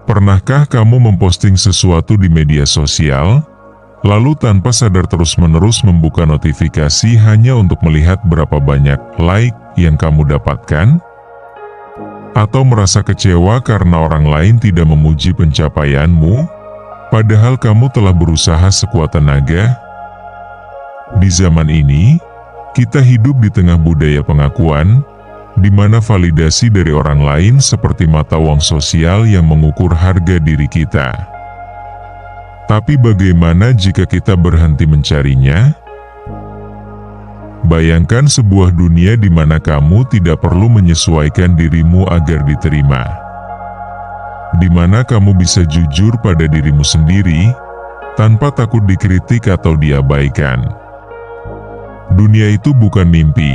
Pernahkah kamu memposting sesuatu di media sosial, lalu tanpa sadar terus-menerus membuka notifikasi hanya untuk melihat berapa banyak like yang kamu dapatkan? Atau merasa kecewa karena orang lain tidak memuji pencapaianmu, padahal kamu telah berusaha sekuat tenaga? Di zaman ini, kita hidup di tengah budaya pengakuan, di mana validasi dari orang lain seperti mata uang sosial yang mengukur harga diri kita. Tapi bagaimana jika kita berhenti mencarinya? Bayangkan sebuah dunia di mana kamu tidak perlu menyesuaikan dirimu agar diterima. Di mana kamu bisa jujur pada dirimu sendiri, tanpa takut dikritik atau diabaikan. Dunia itu bukan mimpi.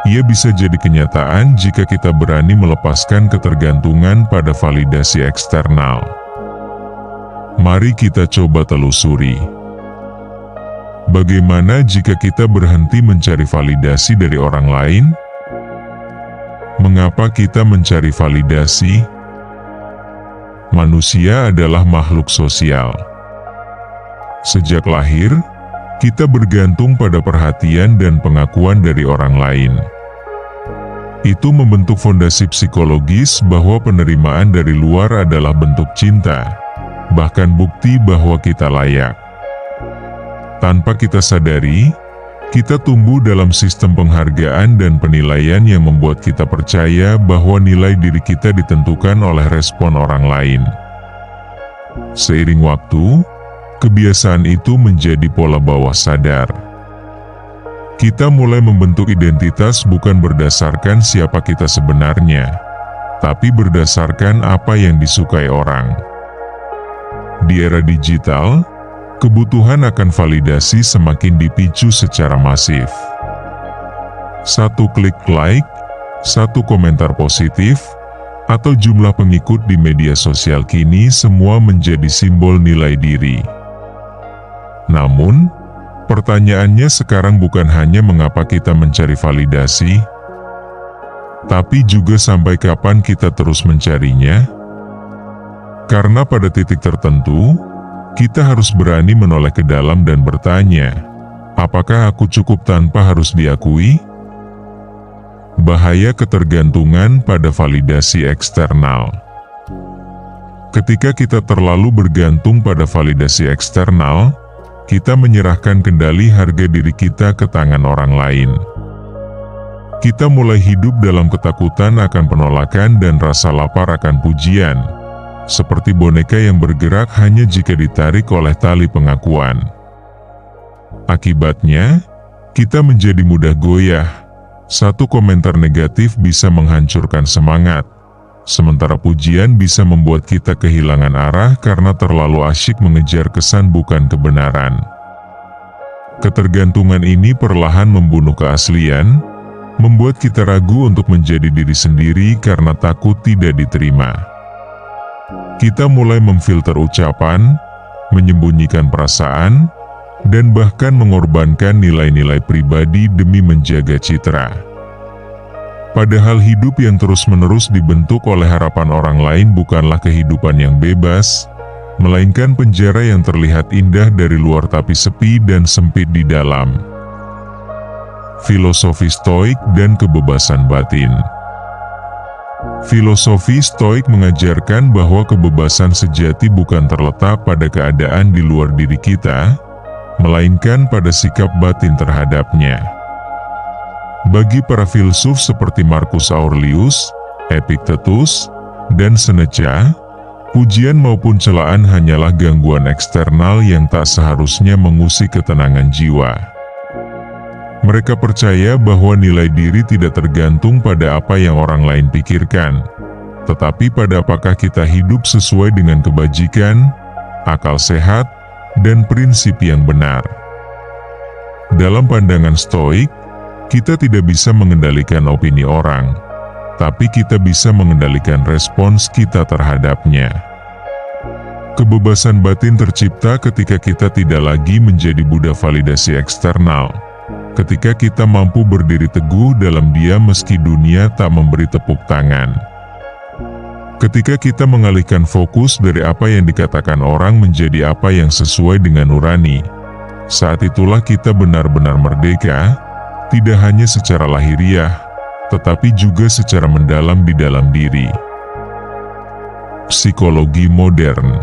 Ia bisa jadi kenyataan jika kita berani melepaskan ketergantungan pada validasi eksternal. Mari kita coba telusuri. Bagaimana jika kita berhenti mencari validasi dari orang lain? Mengapa kita mencari validasi? Manusia adalah makhluk sosial. Sejak lahir, kita bergantung pada perhatian dan pengakuan dari orang lain. Itu membentuk fondasi psikologis bahwa penerimaan dari luar adalah bentuk cinta, bahkan bukti bahwa kita layak. Tanpa kita sadari, kita tumbuh dalam sistem penghargaan dan penilaian yang membuat kita percaya bahwa nilai diri kita ditentukan oleh respon orang lain. Seiring waktu, kebiasaan itu menjadi pola bawah sadar. Kita mulai membentuk identitas bukan berdasarkan siapa kita sebenarnya, tapi berdasarkan apa yang disukai orang. Di era digital, kebutuhan akan validasi semakin dipicu secara masif. Satu klik like, satu komentar positif, atau jumlah pengikut di media sosial kini semua menjadi simbol nilai diri. Namun, pertanyaannya sekarang bukan hanya mengapa kita mencari validasi, tapi juga sampai kapan kita terus mencarinya. Karena pada titik tertentu, kita harus berani menoleh ke dalam dan bertanya, apakah aku cukup tanpa harus diakui? Bahaya ketergantungan pada validasi eksternal. Ketika kita terlalu bergantung pada validasi eksternal, kita menyerahkan kendali harga diri kita ke tangan orang lain. Kita mulai hidup dalam ketakutan akan penolakan dan rasa lapar akan pujian, seperti boneka yang bergerak hanya jika ditarik oleh tali pengakuan. Akibatnya, kita menjadi mudah goyah. Satu komentar negatif bisa menghancurkan semangat, sementara pujian bisa membuat kita kehilangan arah karena terlalu asyik mengejar kesan bukan kebenaran. Ketergantungan ini perlahan membunuh keaslian, membuat kita ragu untuk menjadi diri sendiri karena takut tidak diterima. Kita mulai memfilter ucapan, menyembunyikan perasaan, dan bahkan mengorbankan nilai-nilai pribadi demi menjaga citra. Padahal hidup yang terus-menerus dibentuk oleh harapan orang lain bukanlah kehidupan yang bebas, melainkan penjara yang terlihat indah dari luar tapi sepi dan sempit di dalam. Filosofi Stoik dan kebebasan batin. Filosofi Stoik mengajarkan bahwa kebebasan sejati bukan terletak pada keadaan di luar diri kita, melainkan pada sikap batin terhadapnya. Bagi para filsuf seperti Marcus Aurelius, Epictetus, dan Seneca, pujian maupun celaan hanyalah gangguan eksternal yang tak seharusnya mengusik ketenangan jiwa. Mereka percaya bahwa nilai diri tidak tergantung pada apa yang orang lain pikirkan, tetapi pada apakah kita hidup sesuai dengan kebajikan, akal sehat, dan prinsip yang benar. Dalam pandangan Stoik, kita tidak bisa mengendalikan opini orang, tapi kita bisa mengendalikan respons kita terhadapnya. Kebebasan batin tercipta ketika kita tidak lagi menjadi budak validasi eksternal, ketika kita mampu berdiri teguh dalam diam meski dunia tak memberi tepuk tangan. Ketika kita mengalihkan fokus dari apa yang dikatakan orang menjadi apa yang sesuai dengan nurani, saat itulah kita benar-benar merdeka, tidak hanya secara lahiriah, tetapi juga secara mendalam di dalam diri. Psikologi modern.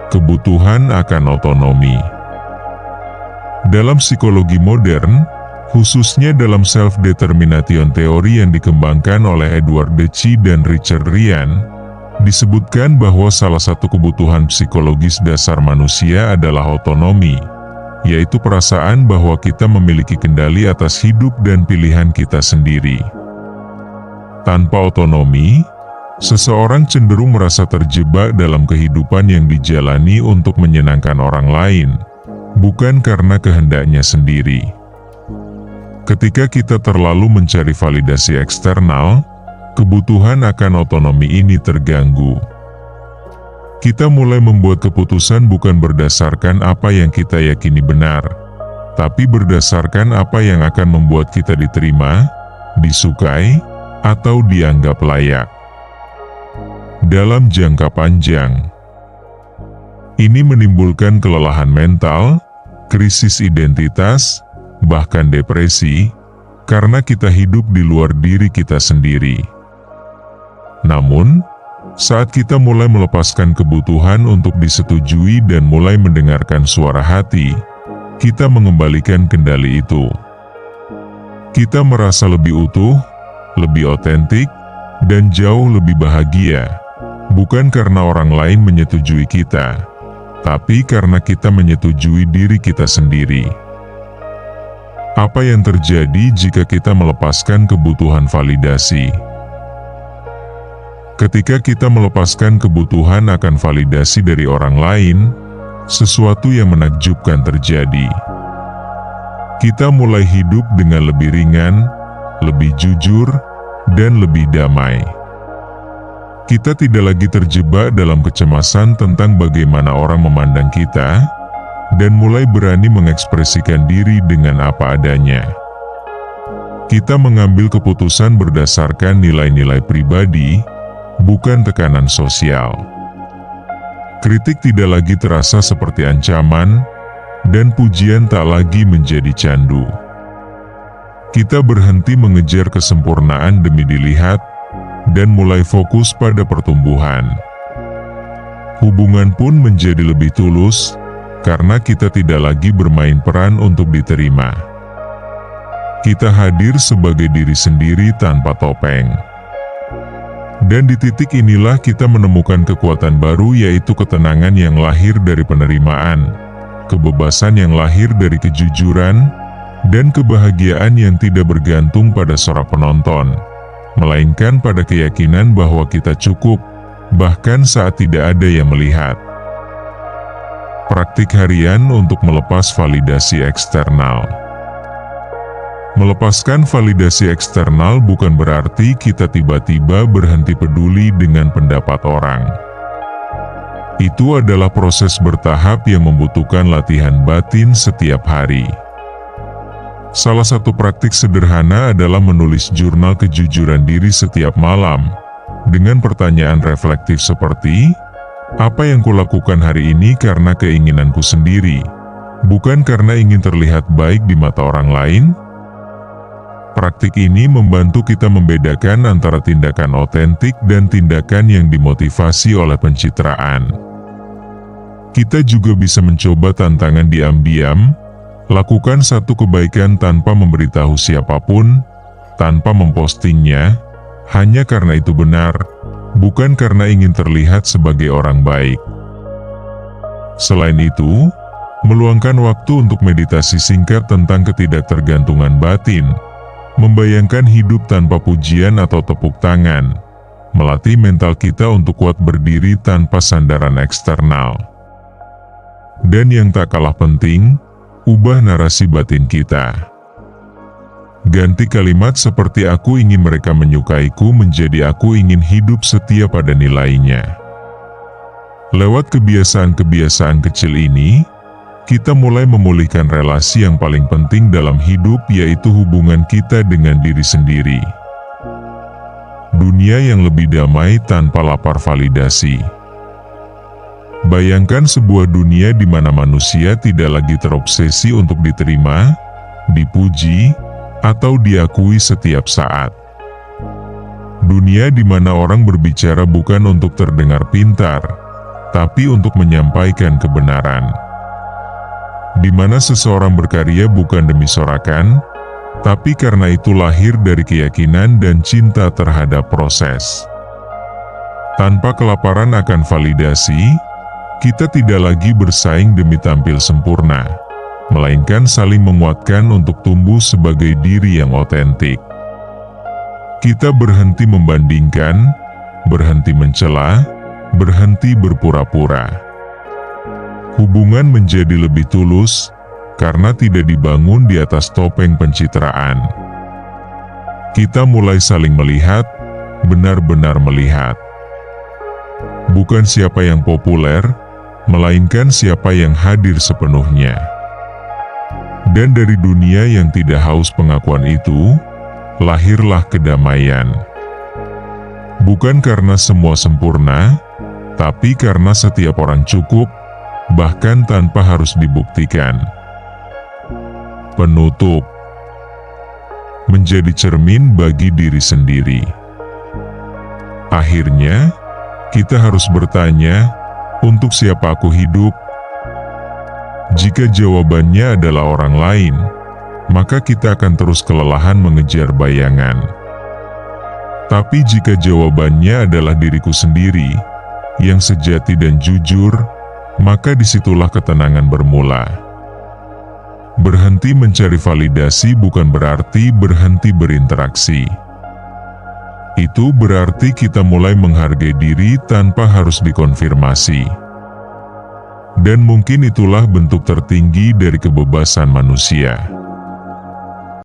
Kebutuhan akan otonomi. Dalam psikologi modern, khususnya dalam self-determination teori yang dikembangkan oleh Edward Deci dan Richard Ryan, disebutkan bahwa salah satu kebutuhan psikologis dasar manusia adalah otonomi, yaitu perasaan bahwa kita memiliki kendali atas hidup dan pilihan kita sendiri. Tanpa otonomi, seseorang cenderung merasa terjebak dalam kehidupan yang dijalani untuk menyenangkan orang lain, bukan karena kehendaknya sendiri. Ketika kita terlalu mencari validasi eksternal, kebutuhan akan otonomi ini terganggu. Kita mulai membuat keputusan bukan berdasarkan apa yang kita yakini benar, tapi berdasarkan apa yang akan membuat kita diterima, disukai, atau dianggap layak. Dalam jangka panjang, ini menimbulkan kelelahan mental, krisis identitas, bahkan depresi, karena kita hidup di luar diri kita sendiri. Namun, saat kita mulai melepaskan kebutuhan untuk disetujui dan mulai mendengarkan suara hati, kita mengembalikan kendali itu. Kita merasa lebih utuh, lebih otentik, dan jauh lebih bahagia, bukan karena orang lain menyetujui kita, tapi karena kita menyetujui diri kita sendiri. Apa yang terjadi jika kita melepaskan kebutuhan validasi? Ketika kita melepaskan kebutuhan akan validasi dari orang lain, sesuatu yang menakjubkan terjadi. Kita mulai hidup dengan lebih ringan, lebih jujur, dan lebih damai. Kita tidak lagi terjebak dalam kecemasan tentang bagaimana orang memandang kita, dan mulai berani mengekspresikan diri dengan apa adanya. Kita mengambil keputusan berdasarkan nilai-nilai pribadi, bukan tekanan sosial. Kritik tidak lagi terasa seperti ancaman, dan pujian tak lagi menjadi candu. Kita berhenti mengejar kesempurnaan demi dilihat, dan mulai fokus pada pertumbuhan. Hubungan pun menjadi lebih tulus, karena kita tidak lagi bermain peran untuk diterima. Kita hadir sebagai diri sendiri tanpa topeng. Dan di titik inilah kita menemukan kekuatan baru, yaitu ketenangan yang lahir dari penerimaan, kebebasan yang lahir dari kejujuran, dan kebahagiaan yang tidak bergantung pada sorak penonton, melainkan pada keyakinan bahwa kita cukup, bahkan saat tidak ada yang melihat. Praktik harian untuk melepas validasi eksternal. Melepaskan validasi eksternal bukan berarti kita tiba-tiba berhenti peduli dengan pendapat orang. Itu adalah proses bertahap yang membutuhkan latihan batin setiap hari. Salah satu praktik sederhana adalah menulis jurnal kejujuran diri setiap malam, dengan pertanyaan reflektif seperti, apa yang kulakukan hari ini karena keinginanku sendiri, bukan karena ingin terlihat baik di mata orang lain? Praktik ini membantu kita membedakan antara tindakan otentik dan tindakan yang dimotivasi oleh pencitraan. Kita juga bisa mencoba tantangan diam-diam, lakukan satu kebaikan tanpa memberitahu siapapun, tanpa mempostingnya, hanya karena itu benar, bukan karena ingin terlihat sebagai orang baik. Selain itu, meluangkan waktu untuk meditasi singkat tentang ketidaktergantungan batin, membayangkan hidup tanpa pujian atau tepuk tangan, melatih mental kita untuk kuat berdiri tanpa sandaran eksternal. Dan yang tak kalah penting, ubah narasi batin kita. Ganti kalimat seperti aku ingin mereka menyukaiku menjadi aku ingin hidup setia pada nilainya. Lewat kebiasaan-kebiasaan kecil ini, kita mulai memulihkan relasi yang paling penting dalam hidup, yaitu hubungan kita dengan diri sendiri. dunia yang lebih damai tanpa lapar validasi. Bayangkan sebuah dunia di mana manusia tidak lagi terobsesi untuk diterima, dipuji, atau diakui setiap saat. Dunia di mana orang berbicara bukan untuk terdengar pintar, tapi untuk menyampaikan kebenaran. Di mana seseorang berkarya bukan demi sorakan, tapi karena itu lahir dari keyakinan dan cinta terhadap proses. Tanpa kelaparan akan validasi, kita tidak lagi bersaing demi tampil sempurna, melainkan saling menguatkan untuk tumbuh sebagai diri yang otentik. Kita berhenti membandingkan, berhenti mencela, berhenti berpura-pura. Hubungan menjadi lebih tulus, karena tidak dibangun di atas topeng pencitraan. Kita mulai saling melihat, benar-benar melihat. Bukan siapa yang populer, melainkan siapa yang hadir sepenuhnya. Dan dari dunia yang tidak haus pengakuan itu, lahirlah kedamaian. Bukan karena semua sempurna, tapi karena setiap orang cukup, bahkan tanpa harus dibuktikan. Penutup. Menjadi cermin bagi diri sendiri. Akhirnya, kita harus bertanya, untuk siapa aku hidup? Jika jawabannya adalah orang lain, maka kita akan terus kelelahan mengejar bayangan. Tapi jika jawabannya adalah diriku sendiri, yang sejati dan jujur, maka disitulah ketenangan bermula. Berhenti mencari validasi bukan berarti berhenti berinteraksi. Itu berarti kita mulai menghargai diri tanpa harus dikonfirmasi. Dan mungkin itulah bentuk tertinggi dari kebebasan manusia.